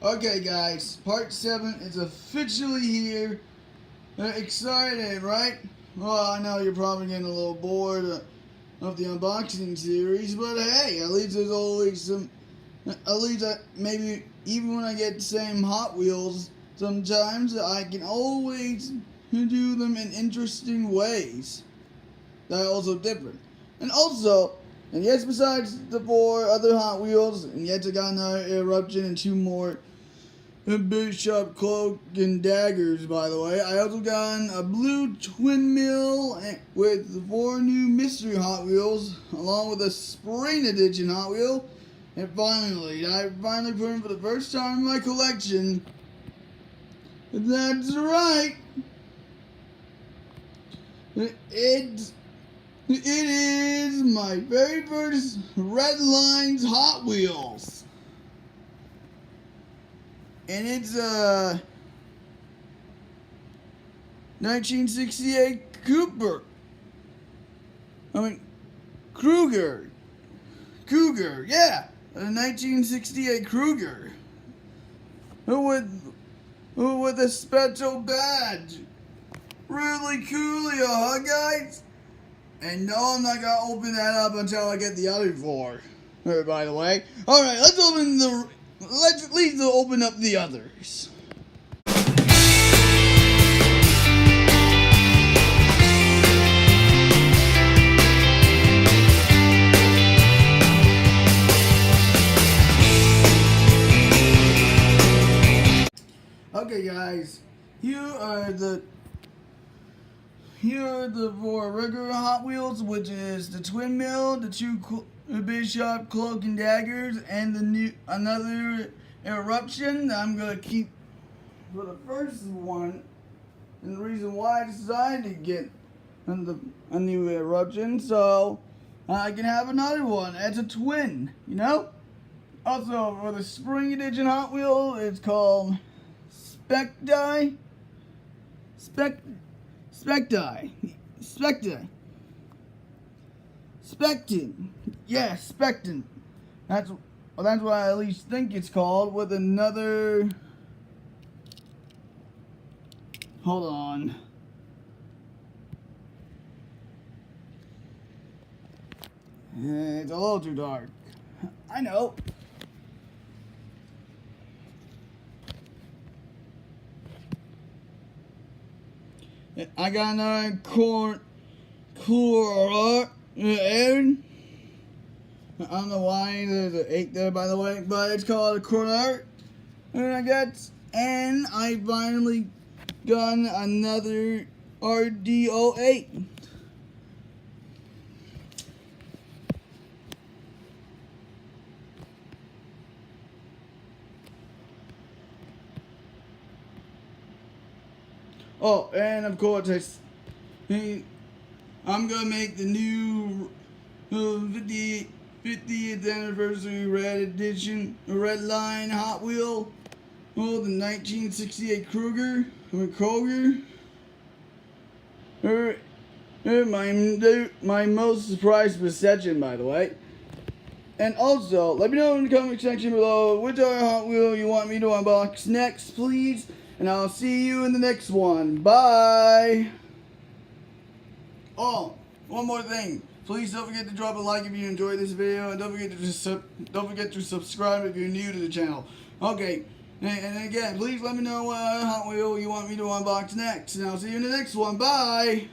Okay, guys, part 7 is officially here. Excited, right? Well, I know you're probably getting a little bored of the unboxing series, but hey, at least there's always some. At least maybe even when I get the same Hot Wheels, sometimes I can always do them in interesting ways that are also different. And yes, besides the 4 other Hot Wheels, and yet I got another Eruption and 2 more Bishop Cloak and Daggers, by the way. I also got a blue twin mill with 4 new mystery Hot Wheels, along with a Spring Edition Hot Wheel. And finally, I finally put them for the first time in my collection. That's right! It is my very first Red Lines Hot Wheels. And it's a 1968 Cougar, yeah, a 1968 Cougar, with a special badge. Really coolio, huh, guys? And no, I'm not gonna open that up until I get the other 4. By the way, all right, let's at least open up the others. Okay, guys, here are the 4 regular Hot Wheels, which is the twin mill, the 2 Bishop Cloak and Daggers, and another Eruption that I'm gonna keep for the first one. And the reason why I decided to get a new Eruption, so I can have another one as a twin, you know? Also, for the Spring Edition Hot Wheel, it's called Specti. Spectin. Yeah, Spectin. That's what I at least think it's called, with another. Hold on. It's a little too dark. I know. I got another Aaron. I don't know why there's an 8 there, by the way, but it's called a Corner. And I finally got another RD08. Oh, and of course, I'm gonna make the new 50th anniversary Red Line Hot Wheel. Oh, the 1968 Cougar. My most surprised possession, by the way. And also, let me know in the comment section below which other Hot Wheel you want me to unbox next, please. And I'll see you in the next one. Bye! Oh, one more thing. Please don't forget to drop a like if you enjoyed this video, and don't forget to subscribe if you're new to the channel. Okay, and again, please let me know what Hot Wheel you want me to unbox next, and I'll see you in the next one. Bye!